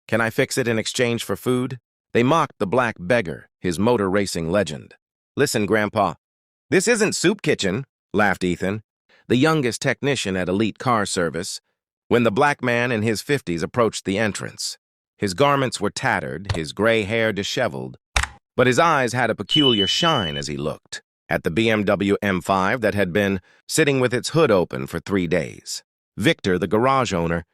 Can I fix it in exchange for food? They mocked the black beggar, his motor racing legend. Listen, Grandpa. This isn't Soup Kitchen, laughed Ethan, the youngest technician at Elite Car Service, when the black man in his 50s approached the entrance. His garments were tattered, his gray hair disheveled, but his eyes had a peculiar shine as he looked at the BMW M5 that had been sitting with its hood open for 3 days. Victor, the garage owner,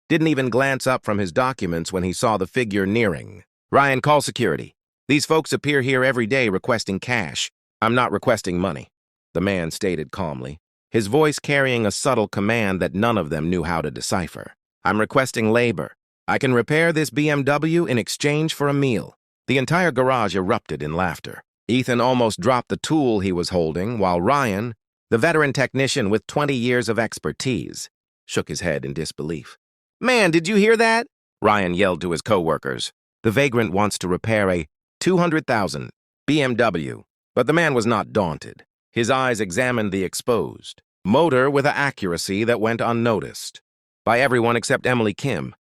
didn't even glance up from his documents when he saw the figure nearing. Ryan, call security. These folks appear here every day requesting cash. I'm not requesting money, the man stated calmly, his voice carrying a subtle command that none of them knew how to decipher. I'm requesting labor. I can repair this BMW in exchange for a meal. The entire garage erupted in laughter. Ethan almost dropped the tool he was holding, while Ryan, the veteran technician with 20 years of expertise, shook his head in disbelief. Man, did you hear that? Ryan yelled to his co-workers. The vagrant wants to repair a $200,000 BMW, but the man was not daunted. His eyes examined the exposed motor with an accuracy that went unnoticed by everyone except Emily Kim,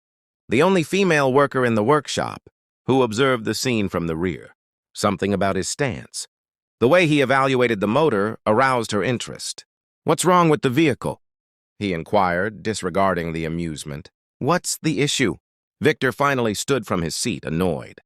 the only female worker in the workshop, who observed the scene from the rear. Something about his stance, the way he evaluated the motor, aroused her interest. What's wrong with the vehicle? He inquired, disregarding the amusement. What's the issue? Victor finally stood from his seat, annoyed.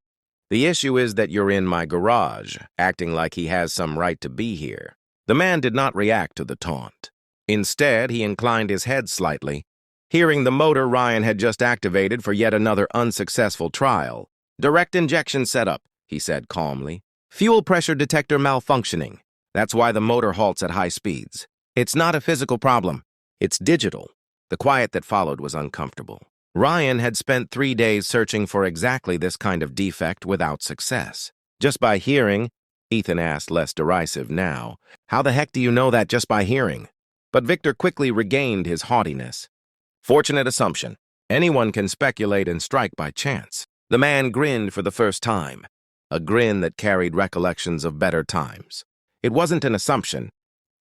The issue is that you're in my garage, acting like he has some right to be here. The man did not react to the taunt. Instead, he inclined his head slightly, hearing the motor Ryan had just activated for yet another unsuccessful trial. Direct injection setup, he said calmly. Fuel pressure detector malfunctioning. That's why the motor halts at high speeds. It's not a physical problem. It's digital. The quiet that followed was uncomfortable. Ryan had spent 3 days searching for exactly this kind of defect without success. Just by hearing, Ethan asked, less derisive now, how the heck do you know that just by hearing? But Victor quickly regained his haughtiness. Fortunate assumption. Anyone can speculate and strike by chance. The man grinned for the first time, a grin that carried recollections of better times. It wasn't an assumption.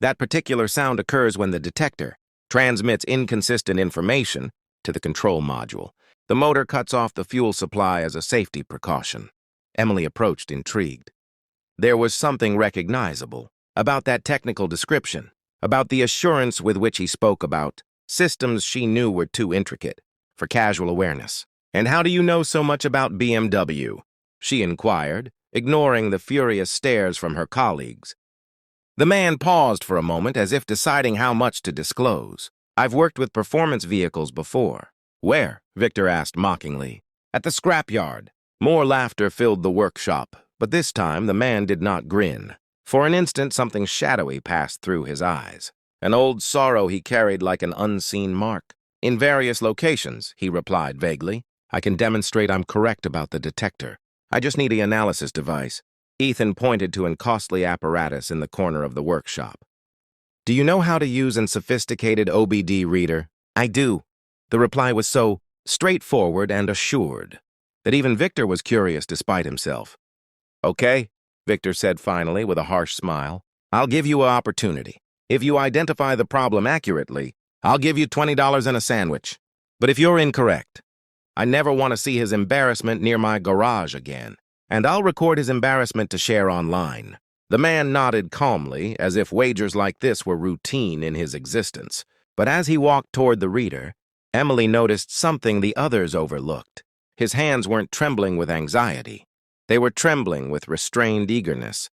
That particular sound occurs when the detector transmits inconsistent information to the control module. The motor cuts off the fuel supply as a safety precaution. Emily approached, intrigued. There was something recognizable about that technical description, about the assurance with which he spoke about systems she knew were too intricate for casual awareness. And how do you know so much about BMW? She inquired, ignoring the furious stares from her colleagues. The man paused for a moment as if deciding how much to disclose. I've worked with performance vehicles before. Where? Victor asked mockingly. At the scrapyard. More laughter filled the workshop, but this time the man did not grin. For an instant, something shadowy passed through his eyes. An old sorrow he carried like an unseen mark. In various locations, he replied vaguely. I can demonstrate I'm correct about the detector. I just need the analysis device. Ethan pointed to a costly apparatus in the corner of the workshop. Do you know how to use a sophisticated OBD reader? I do. The reply was so straightforward and assured that even Victor was curious despite himself. Okay, Victor said finally with a harsh smile. I'll give you an opportunity. If you identify the problem accurately, I'll give you $20 and a sandwich. But if you're incorrect, I never want to see his embarrassment near my garage again, and I'll record his embarrassment to share online. The man nodded calmly, as if wagers like this were routine in his existence. But as he walked toward the reader, Emily noticed something the others overlooked. His hands weren't trembling with anxiety. They were trembling with restrained eagerness,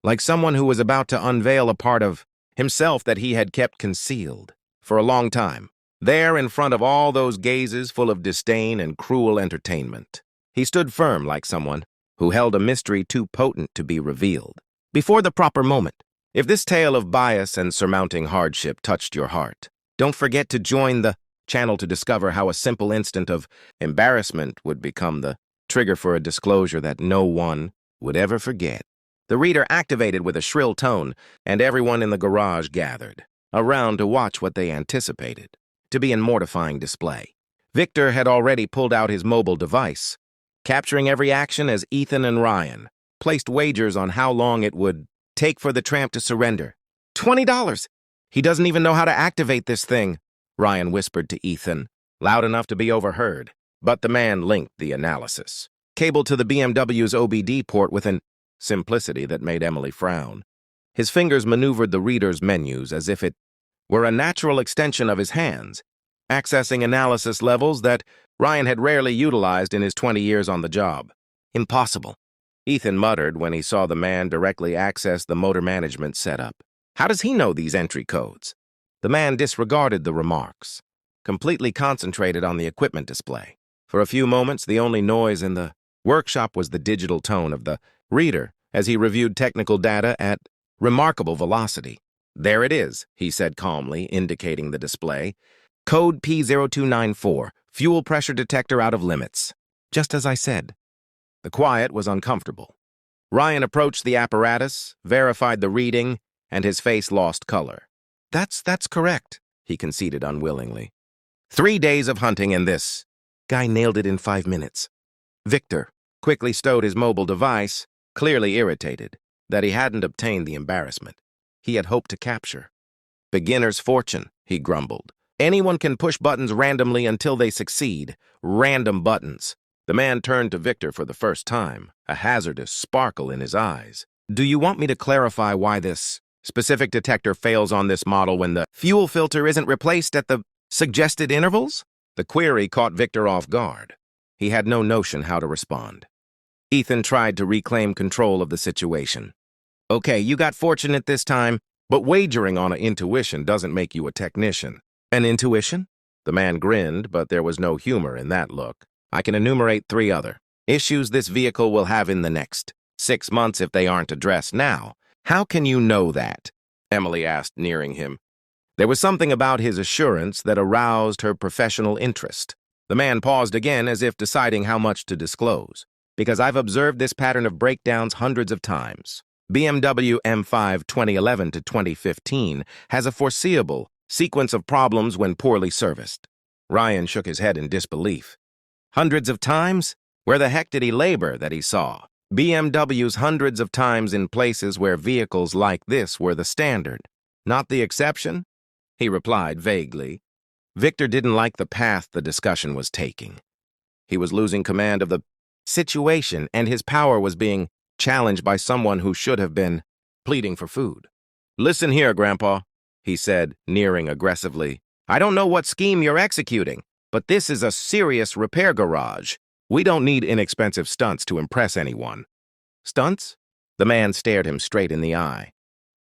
like someone who was about to unveil a part of himself that he had kept concealed for a long time. There, in front of all those gazes full of disdain and cruel entertainment, he stood firm like someone who held a mystery too potent to be revealed. Before the proper moment, if this tale of bias and surmounting hardship touched your heart, don't forget to join the channel to discover how a simple instant of embarrassment would become the trigger for a disclosure that no one would ever forget. The reader activated with a shrill tone, and everyone in the garage gathered around to watch what they anticipated to be a mortifying display. Victor had already pulled out his mobile device, capturing every action as Ethan and Ryan placed wagers on how long it would take for the tramp to surrender. $20! He doesn't even know how to activate this thing, Ryan whispered to Ethan, loud enough to be overheard. But the man linked the analysis. Cable to the BMW's OBD port with an simplicity that made Emily frown. His fingers maneuvered the reader's menus as if it were a natural extension of his hands, accessing analysis levels that Ryan had rarely utilized in his 20 years on the job. Impossible, Ethan muttered when he saw the man directly access the motor management setup. How does he know these entry codes? The man disregarded the remarks, completely concentrated on the equipment display. For a few moments, the only noise in the workshop was the digital tone of the reader as he reviewed technical data at remarkable velocity. There it is, he said calmly, indicating the display. Code P0294, fuel pressure detector out of limits. Just as I said. The quiet was uncomfortable. Ryan approached the apparatus, verified the reading, and his face lost color. That's correct, he conceded unwillingly. 3 days of hunting and this guy nailed it in 5 minutes. Victor quickly stowed his mobile device, clearly irritated that he hadn't obtained the embarrassment he had hoped to capture. Beginner's fortune, he grumbled. Anyone can push buttons randomly until they succeed. Random buttons. The man turned to Victor for the first time, a hazardous sparkle in his eyes. Do you want me to clarify why this specific detector fails on this model when the fuel filter isn't replaced at the suggested intervals? The query caught Victor off guard. He had no notion how to respond. Ethan tried to reclaim control of the situation. Okay, you got fortunate this time, but wagering on an intuition doesn't make you a technician. An intuition? The man grinned, but there was no humor in that look. I can enumerate 3 other issues this vehicle will have in the next 6 months if they aren't addressed now. How can you know that? Emily asked, nearing him. There was something about his assurance that aroused her professional interest. The man paused again as if deciding how much to disclose. Because I've observed this pattern of breakdowns hundreds of times. BMW M5 2011 to 2015 has a foreseeable sequence of problems when poorly serviced. Ryan shook his head in disbelief. Hundreds of times? Where the heck did he labor that he saw? BMW's hundreds of times in places where vehicles like this were the standard, not the exception? He replied vaguely. Victor didn't like the path the discussion was taking. He was losing command of the situation, and his power was being challenged by someone who should have been pleading for food. Listen here, Grandpa, he said, nearing aggressively. I don't know what scheme you're executing, but this is a serious repair garage. We don't need inexpensive stunts to impress anyone. Stunts? The man stared him straight in the eye.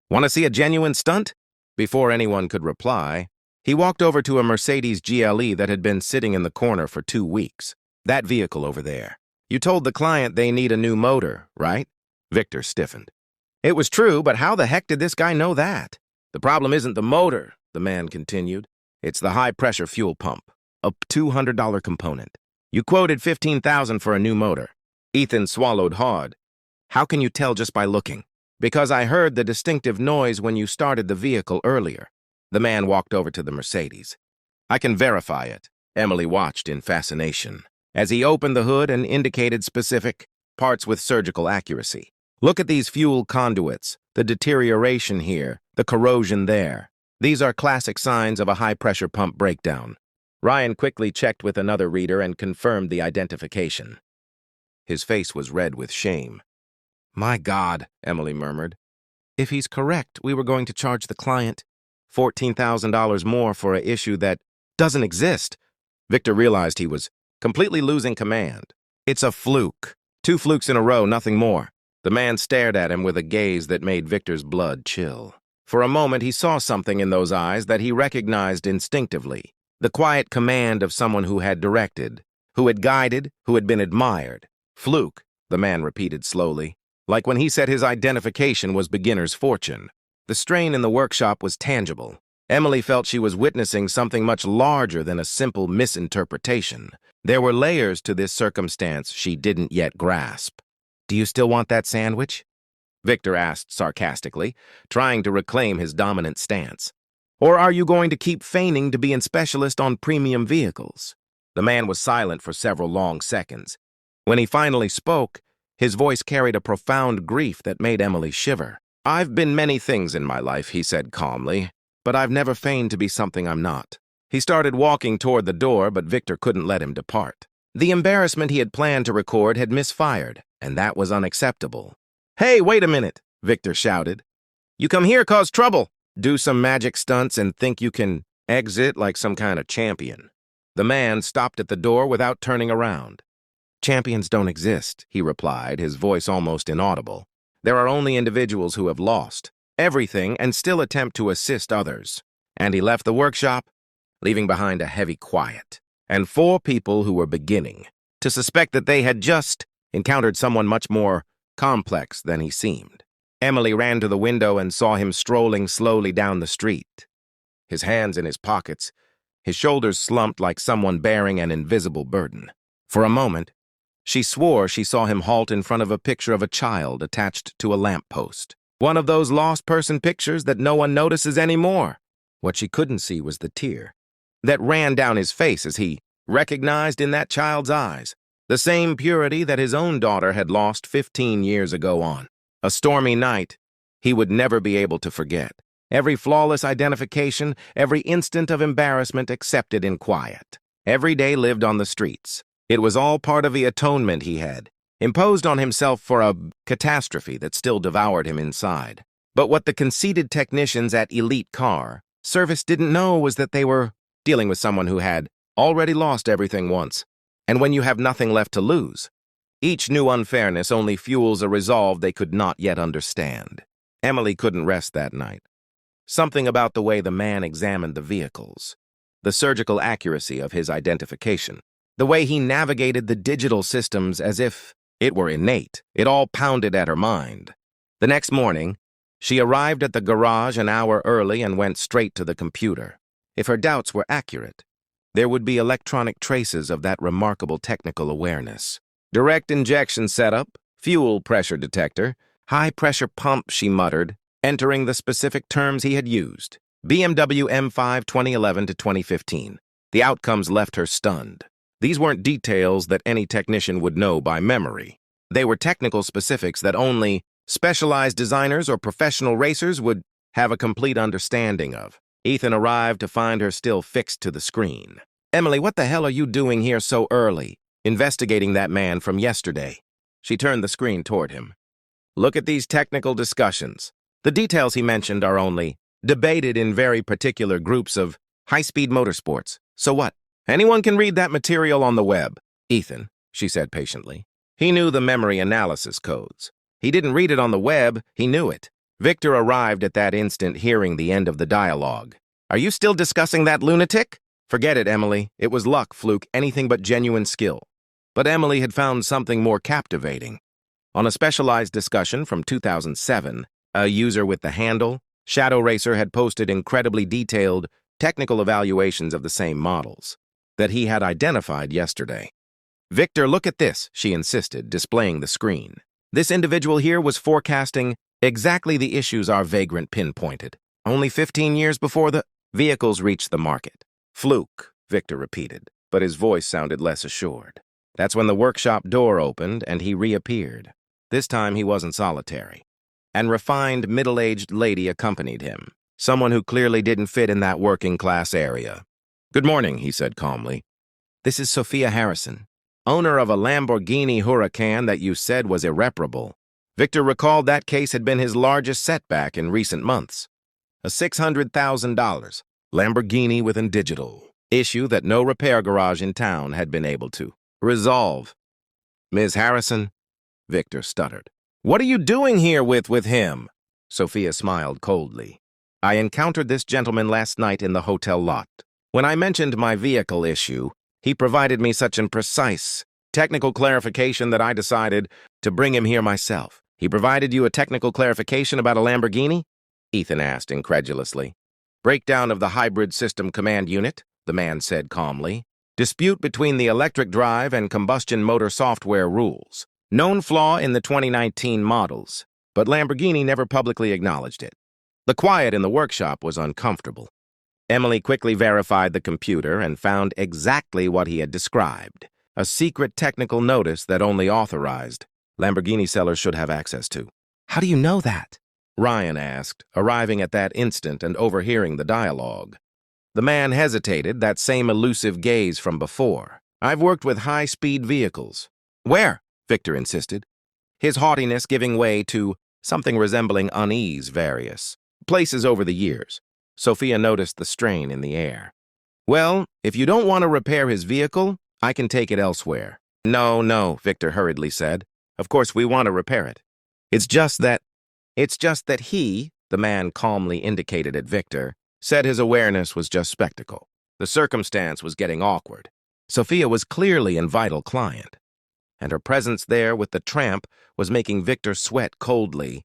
Want to see a genuine stunt? Before anyone could reply, he walked over to a Mercedes GLE that had been sitting in the corner for 2 weeks. That vehicle over there. You told the client they need a new motor, right? Victor stiffened. It was true, but how the heck did this guy know that? The problem isn't the motor, the man continued. It's the high-pressure fuel pump, a $200 component. You quoted $15,000 for a new motor. Ethan swallowed hard. How can you tell just by looking? Because I heard the distinctive noise when you started the vehicle earlier. The man walked over to the Mercedes. I can verify it. Emily watched in fascination as he opened the hood and indicated specific parts with surgical accuracy. Look at these fuel conduits, the deterioration here, the corrosion there. These are classic signs of a high-pressure pump breakdown. Ryan quickly checked with another reader and confirmed the identification. His face was red with shame. My God, Emily murmured. If he's correct, we were going to charge the client $14,000 more for an issue that doesn't exist. Victor realized he was completely losing command. It's a fluke. 2 flukes in a row, nothing more. The man stared at him with a gaze that made Victor's blood chill. For a moment, he saw something in those eyes that he recognized instinctively. The quiet command of someone who had directed, who had guided, who had been admired. Fluke, the man repeated slowly, like when he said his identification was beginner's fortune. The strain in the workshop was tangible. Emily felt she was witnessing something much larger than a simple misinterpretation. There were layers to this circumstance she didn't yet grasp. Do you still want that sandwich? Victor asked sarcastically, trying to reclaim his dominant stance. Or are you going to keep feigning to be a specialist on premium vehicles? The man was silent for several long seconds. When he finally spoke, his voice carried a profound grief that made Emily shiver. I've been many things in my life, he said calmly, but I've never feigned to be something I'm not. He started walking toward the door, but Victor couldn't let him depart. The embarrassment he had planned to record had misfired, and that was unacceptable. "Hey, wait a minute," Victor shouted. "You come here cause trouble, do some magic stunts, and think you can exit like some kind of champion." The man stopped at the door without turning around. "Champions don't exist," he replied, his voice almost inaudible. "There are only individuals who have lost everything and still attempt to assist others." And he left the workshop, leaving behind a heavy quiet, and 4 people who were beginning to suspect that they had just encountered someone much more complex than he seemed. Emily ran to the window and saw him strolling slowly down the street, his hands in his pockets, his shoulders slumped like someone bearing an invisible burden. For a moment, she swore she saw him halt in front of a picture of a child attached to a lamppost. One of those lost person pictures that no one notices anymore. What she couldn't see was the tear that ran down his face as he recognized in that child's eyes the same purity that his own daughter had lost 15 years ago on a stormy night he would never be able to forget. Every flawless identification, every instant of embarrassment accepted in quiet. Every day lived on the streets. It was all part of the atonement he had imposed on himself for a catastrophe that still devoured him inside. But what the conceited technicians at Elite Car Service didn't know was that they were dealing with someone who had already lost everything once. And when you have nothing left to lose, each new unfairness only fuels a resolve they could not yet understand. Emily couldn't rest that night. Something about the way the man examined the vehicles, the surgical accuracy of his identification, the way he navigated the digital systems as if it were innate, it all pounded at her mind. The next morning, she arrived at the garage an hour early and went straight to the computer. If her doubts were accurate, there would be electronic traces of that remarkable technical awareness. Direct injection setup, fuel pressure detector, high-pressure pump, she muttered, entering the specific terms he had used. BMW M5 2011 to 2015. The outcomes left her stunned. These weren't details that any technician would know by memory. They were technical specifics that only specialized designers or professional racers would have a complete understanding of. Ethan arrived to find her still fixed to the screen. "Emily, what the hell are you doing here so early, investigating that man from yesterday?" She turned the screen toward him. "Look at these technical discussions. The details he mentioned are only debated in very particular groups of high-speed motorsports. So what? Anyone can read that material on the web." "Ethan," she said patiently. He knew the memory analysis codes. He didn't read it on the web, he knew it. Victor arrived at that instant, hearing the end of the dialogue. "Are you still discussing that lunatic?" "Forget it, Emily. It was luck, fluke, anything but genuine skill." But Emily had found something more captivating. On a specialized discussion from 2007, a user with the handle, Shadow Racer had posted incredibly detailed technical evaluations of the same models that he had identified yesterday. "Victor, look at this," she insisted, displaying the screen. "This individual here was forecasting exactly the issues our vagrant pinpointed, only 15 years before the vehicles reached the market." "Fluke," Victor repeated, but his voice sounded less assured. That's when the workshop door opened and he reappeared. This time he wasn't solitary. An refined, middle-aged lady accompanied him, someone who clearly didn't fit in that working-class area. "Good morning," he said calmly. "This is Sophia Harrison, owner of a Lamborghini Huracan that you said was irreparable." Victor recalled that case had been his largest setback in recent months. A $600,000 Lamborghini with a digital issue that no repair garage in town had been able to resolve. "Ms. Harrison?" Victor stuttered. "What are you doing here with him?" Sophia smiled coldly. "I encountered this gentleman last night in the hotel lot. When I mentioned my vehicle issue, he provided me such an precise technical clarification that I decided to bring him here myself." "He provided you a technical clarification about a Lamborghini?" Ethan asked incredulously. "Breakdown of the hybrid system command unit," the man said calmly. "Dispute between the electric drive and combustion motor software rules. Known flaw in the 2019 models, but Lamborghini never publicly acknowledged it." The quiet in the workshop was uncomfortable. Emily quickly verified the computer and found exactly what he had described, a secret technical notice that only authorized Lamborghini sellers should have access to. "How do you know that?" Ryan asked, arriving at that instant and overhearing the dialogue. The man hesitated, that same elusive gaze from before. I've worked with high-speed vehicles. Where? Victor insisted, his haughtiness giving way to something resembling unease various places over the years. Sophia noticed the strain in the air. Well, if you don't want to repair his vehicle, I can take it elsewhere. No, Victor hurriedly said. Of course we want to repair it. It's just that he, the man calmly indicated at Victor, said his awareness was just spectacle. The circumstance was getting awkward. Sophia was clearly in vital client, and her presence there with the tramp was making Victor sweat coldly.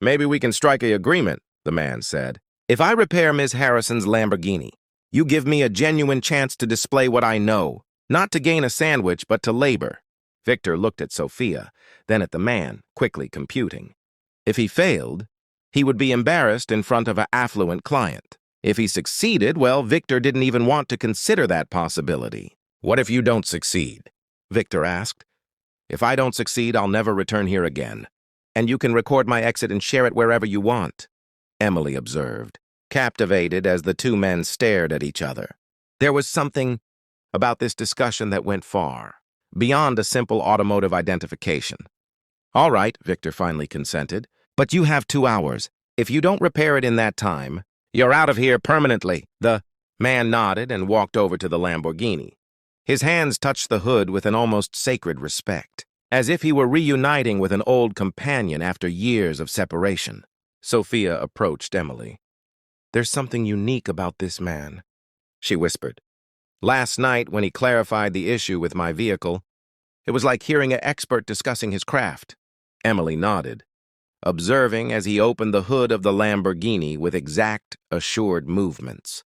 Maybe we can strike an agreement, the man said. If I repair Ms. Harrison's Lamborghini, you give me a genuine chance to display what I know, not to gain a sandwich, but to labor. Victor looked at Sophia, then at the man, quickly computing. If he failed, he would be embarrassed in front of an affluent client. If he succeeded, well, Victor didn't even want to consider that possibility. What if you don't succeed? Victor asked. If I don't succeed, I'll never return here again. And you can record my exit and share it wherever you want, Emily observed, captivated as the two men stared at each other. There was something about this discussion that went far, beyond a simple automotive identification. All right, Victor finally consented, but you have 2 hours. If you don't repair it in that time, you're out of here permanently. The man nodded and walked over to the Lamborghini. His hands touched the hood with an almost sacred respect, as if he were reuniting with an old companion after years of separation. Sophia approached Emily. There's something unique about this man, she whispered. Last night, when he clarified the issue with my vehicle, it was like hearing an expert discussing his craft. Emily nodded, observing as he opened the hood of the Lamborghini with exact, assured movements.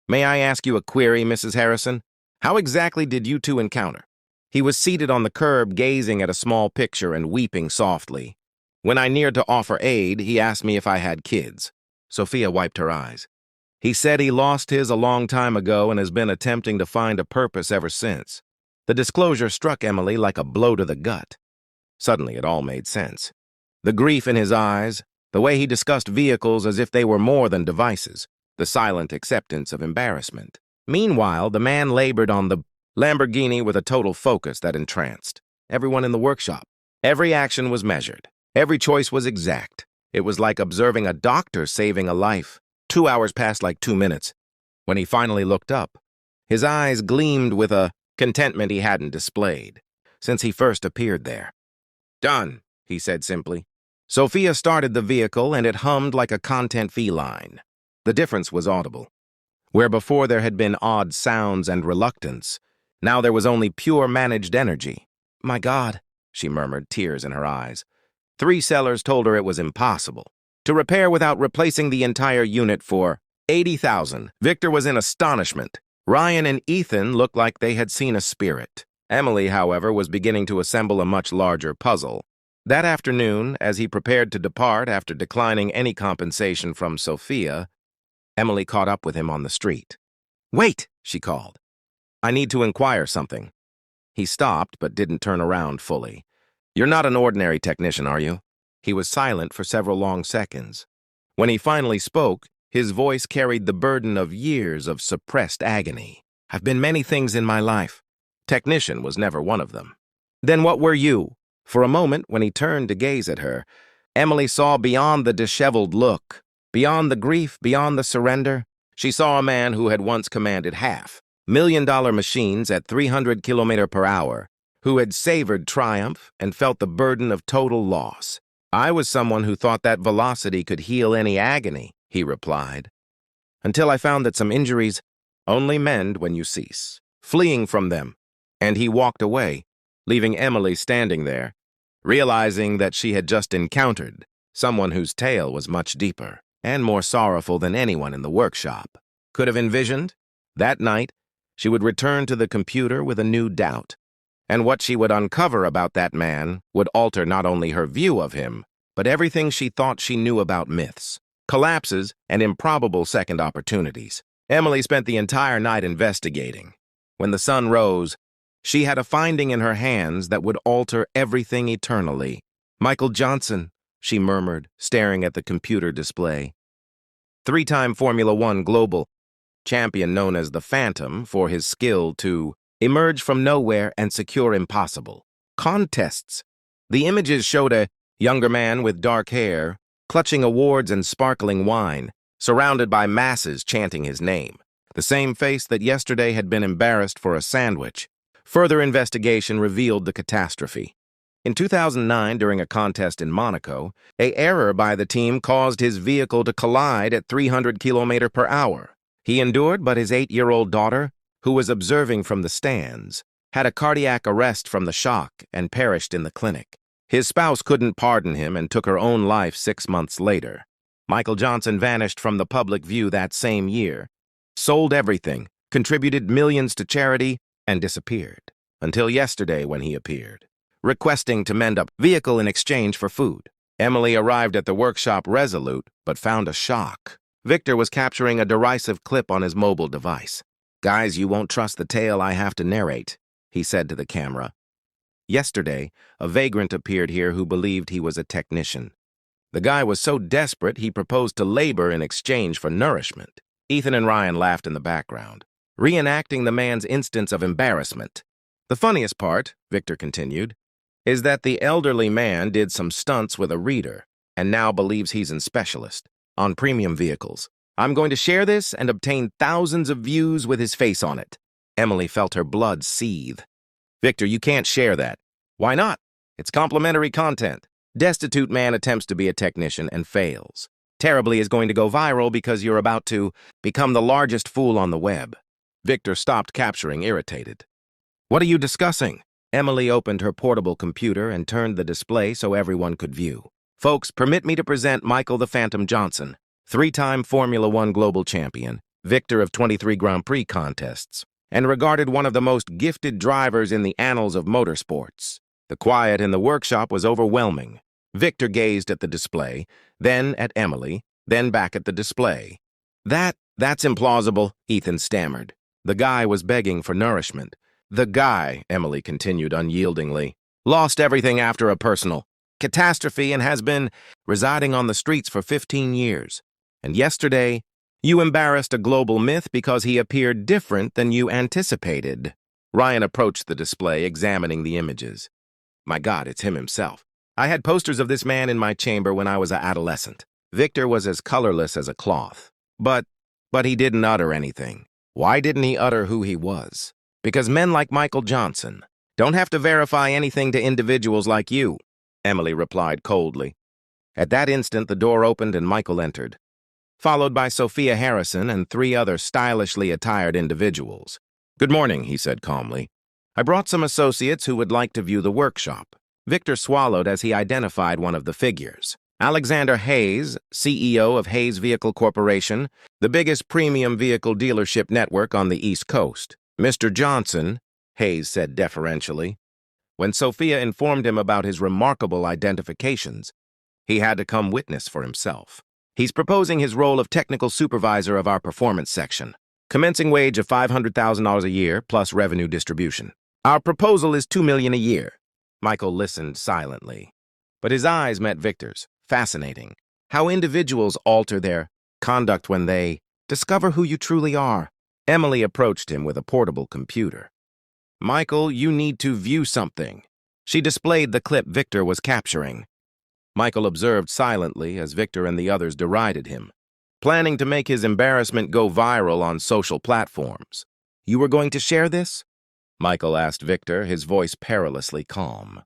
May I ask you a query, Mrs. Harrison? How exactly did you two encounter? He was seated on the curb gazing at a small picture and weeping softly. When I neared to offer aid, he asked me if I had kids. Sophia wiped her eyes. He said he lost his a long time ago and has been attempting to find a purpose ever since. The disclosure struck Emily like a blow to the gut. Suddenly it all made sense. The grief in his eyes, the way he discussed vehicles as if they were more than devices, the silent acceptance of embarrassment. Meanwhile, the man labored on the Lamborghini with a total focus that entranced everyone in the workshop. Every action was measured. Every choice was exact. It was like observing a doctor saving a life. 2 hours passed like 2 minutes. When he finally looked up, his eyes gleamed with a contentment he hadn't displayed since he first appeared there. Done, he said simply. Sophia started the vehicle and it hummed like a content feline. The difference was audible. Where before there had been odd sounds and reluctance, now there was only pure managed energy. My God, she murmured, tears in her eyes. 3 sellers told her it was impossible to repair without replacing the entire unit for $80,000. Victor was in astonishment. Ryan and Ethan looked like they had seen a spirit. Emily, however, was beginning to assemble a much larger puzzle. That afternoon, as he prepared to depart after declining any compensation from Sophia, Emily caught up with him on the street. Wait, she called. I need to inquire something. He stopped but didn't turn around fully. You're not an ordinary technician, are you? He was silent for several long seconds. When he finally spoke, his voice carried the burden of years of suppressed agony. I've been many things in my life. Technician was never one of them. Then what were you? For a moment, when he turned to gaze at her, Emily saw beyond the disheveled look, beyond the grief, beyond the surrender. She saw a man who had once commanded $500,000 machines at 300 km/h, who had savored triumph and felt the burden of total loss. I was someone who thought that velocity could heal any agony, he replied, until I found that some injuries only mend when you cease, fleeing from them. And he walked away, leaving Emily standing there, realizing that she had just encountered someone whose tale was much deeper and more sorrowful than anyone in the workshop could have envisioned. That night, she would return to the computer with a new doubt, and what she would uncover about that man would alter not only her view of him, but everything she thought she knew about myths, collapses, and improbable second opportunities. Emily spent the entire night investigating. When the sun rose, she had a finding in her hands that would alter everything eternally. Michael Johnson, she murmured, staring at the computer display. 3-time Formula One global champion known as the Phantom for his skill to emerge from nowhere and secure impossible. Contests. The images showed a younger man with dark hair, clutching awards and sparkling wine, surrounded by masses chanting his name. The same face that yesterday had been embarrassed for a sandwich. Further investigation revealed the catastrophe. In 2009, during a contest in Monaco, an error by the team caused his vehicle to collide at 300 km per hour. He endured, but his 8-year-old daughter, who was observing from the stands, had a cardiac arrest from the shock and perished in the clinic. His spouse couldn't pardon him and took her own life 6 months later. Michael Johnson vanished from the public view that same year, sold everything, contributed millions to charity, and disappeared. Until yesterday when he appeared, requesting to mend a vehicle in exchange for food. Emily arrived at the workshop resolute, but found a shock. Victor was capturing a derisive clip on his mobile device. "Guys, you won't trust the tale I have to narrate," he said to the camera. Yesterday, a vagrant appeared here who believed he was a technician. The guy was so desperate he proposed to labor in exchange for nourishment. Ethan and Ryan laughed in the background, reenacting the man's instance of embarrassment. "The funniest part," Victor continued, "is that the elderly man did some stunts with a reader and now believes he's a specialist on premium vehicles. I'm going to share this and obtain thousands of views with his face on it." Emily felt her blood seethe. "Victor, you can't share that." "Why not? It's complimentary content. Destitute man attempts to be a technician and fails. Terribly is going to go viral because you're about to become the largest fool on the web." Victor stopped capturing, irritated. "What are you discussing?" Emily opened her portable computer and turned the display so everyone could view. "Folks, permit me to present Michael the Phantom Johnson, 3-time Formula One global champion, victor of 23 Grand Prix contests, and regarded one of the most gifted drivers in the annals of motorsports." The quiet in the workshop was overwhelming. Victor gazed at the display, then at Emily, then back at the display. That's implausible," Ethan stammered. The guy was begging for nourishment. "The guy," Emily continued unyieldingly, "lost everything after a personal catastrophe and has been residing on the streets for 15 years. And yesterday, you embarrassed a global myth because he appeared different than you anticipated." Ryan approached the display, examining the images. "My God, it's him himself. I had posters of this man in my chamber when I was an adolescent." Victor was as colorless as a cloth. But he didn't utter anything. Why didn't he utter who he was? Because men like Michael Johnson don't have to verify anything to individuals like you, Emily replied coldly. At that instant, the door opened and Michael entered, followed by Sophia Harrison and 3 other stylishly attired individuals. "Good morning," he said calmly. "I brought some associates who would like to view the workshop." Victor swallowed as he identified one of the figures. Alexander Hayes, CEO of Hayes Vehicle Corporation, the biggest premium vehicle dealership network on the East Coast. "Mr. Johnson," Hayes said deferentially. When Sophia informed him about his remarkable identifications, he had to come witness for himself. "He's proposing his role of technical supervisor of our performance section. Commencing wage of $500,000 a year plus revenue distribution. Our proposal is $2 million a year." Michael listened silently, but his eyes met Victor's. Fascinating. How individuals alter their conduct when they discover who you truly are. Emily approached him with a portable computer. "Michael, you need to view something." She displayed the clip Victor was capturing. Michael observed silently as Victor and the others derided him, planning to make his embarrassment go viral on social platforms. "You were going to share this?" Michael asked Victor, his voice perilously calm.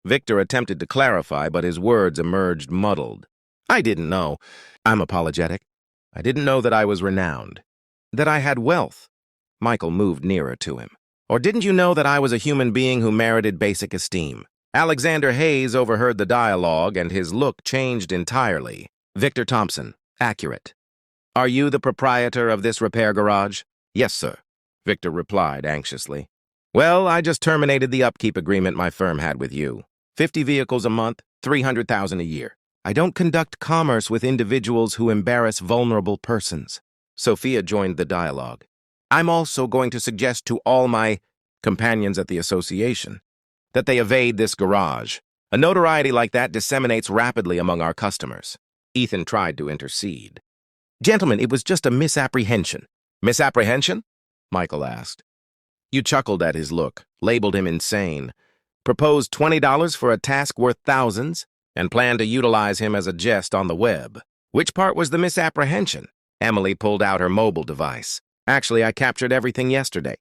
Victor attempted to clarify, but his words emerged muddled. "I didn't know. I'm apologetic. I didn't know that I was renowned, that I had wealth." Michael moved nearer to him. "Or didn't you know that I was a human being who merited basic esteem?" Alexander Hayes overheard the dialogue, and his look changed entirely. "Victor Thompson, accurate. Are you the proprietor of this repair garage?" "Yes, sir," Victor replied anxiously. "Well, I just terminated the upkeep agreement my firm had with you. 50 vehicles a month, $300,000 a year. I don't conduct commerce with individuals who embarrass vulnerable persons." Sophia joined the dialogue. "I'm also going to suggest to all my companions at the association that they evade this garage. A notoriety like that disseminates rapidly among our customers." Ethan tried to intercede. "Gentlemen, it was just a misapprehension." "Misapprehension?" Michael asked. You chuckled at his look, labeled him insane, proposed $20 for a task worth thousands, and planned to utilize him as a jest on the web. Which part was the misapprehension? Emily pulled out her mobile device. Actually, I captured everything yesterday.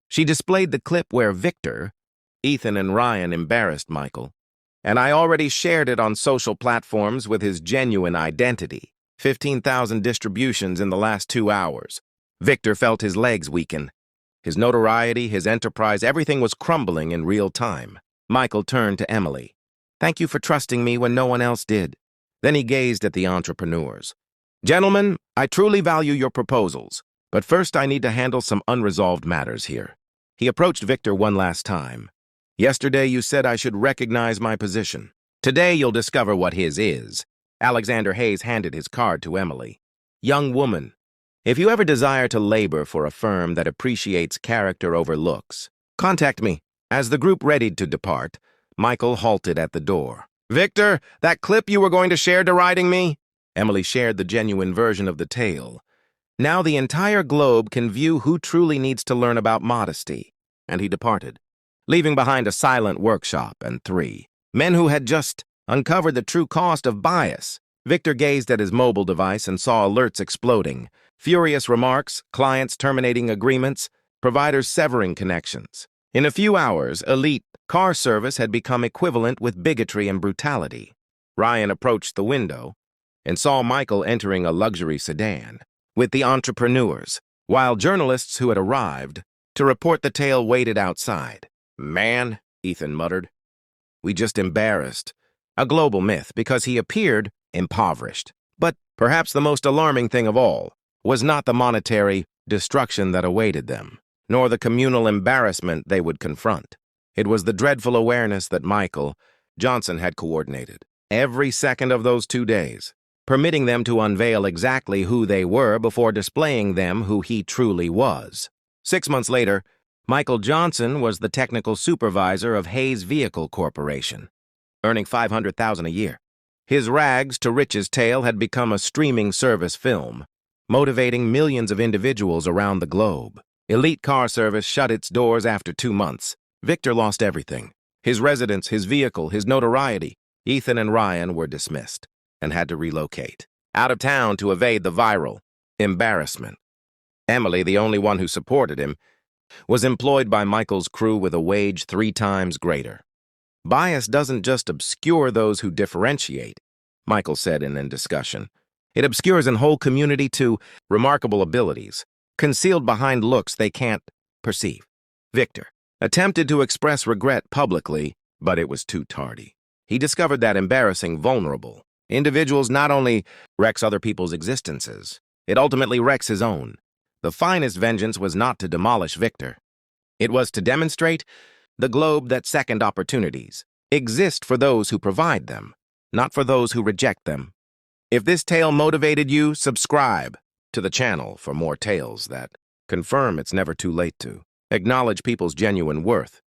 She displayed the clip where Victor, Ethan, and Ryan embarrassed Michael, and I already shared it on social platforms with his genuine identity. 15,000 distributions in the last 2 hours. Victor felt his legs weaken. His notoriety, his enterprise, everything was crumbling in real time. Michael turned to Emily. Thank you for trusting me when no one else did. Then he gazed at the entrepreneurs. Gentlemen, I truly value your proposals, but first I need to handle some unresolved matters here. He approached Victor one last time. Yesterday you said I should recognize my position. Today you'll discover what his is. Alexander Hayes handed his card to Emily. Young woman, if you ever desire to labor for a firm that appreciates character over looks, contact me. As the group readied to depart, Michael halted at the door. Victor, that clip you were going to share deriding me? Emily shared the genuine version of the tale. Now the entire globe can view who truly needs to learn about modesty. And he departed, leaving behind a silent workshop and 3 men who had just uncovered the true cost of bias. Victor gazed at his mobile device and saw alerts exploding, furious remarks, clients terminating agreements, providers severing connections. In a few hours, elite car service had become equivalent with bigotry and brutality. Ryan approached the window and saw Michael entering a luxury sedan with the entrepreneurs, while journalists who had arrived to report the tale waited outside. Man, Ethan muttered, we just embarrassed a global myth because he appeared impoverished. But perhaps the most alarming thing of all was not the monetary destruction that awaited them, nor the communal embarrassment they would confront. It was the dreadful awareness that Michael Johnson had coordinated every second of those 2 days, permitting them to unveil exactly who they were before displaying them who he truly was. 6 months later, Michael Johnson was the technical supervisor of Hayes Vehicle Corporation, earning $500,000 a year. His rags to riches tale had become a streaming service film, motivating millions of individuals around the globe. Elite car service shut its doors after 2 months. Victor lost everything. His residence, his vehicle, his notoriety. Ethan and Ryan were dismissed and had to relocate out of town to evade the viral embarrassment. Emily, the only one who supported him, was employed by Michael's crew with a wage 3 times greater. Bias doesn't just obscure those who differentiate, Michael said in a discussion. It obscures a whole community to remarkable abilities, concealed behind looks they can't perceive. Victor attempted to express regret publicly, but it was too tardy. He discovered that embarrassing vulnerable individuals not only wrecks other people's existences, it ultimately wrecks his own. The finest vengeance was not to demolish Victor. It was to demonstrate the globe that second opportunities exist for those who provide them, not for those who reject them. If this tale motivated you, subscribe to the channel for more tales that confirm it's never too late to acknowledge people's genuine worth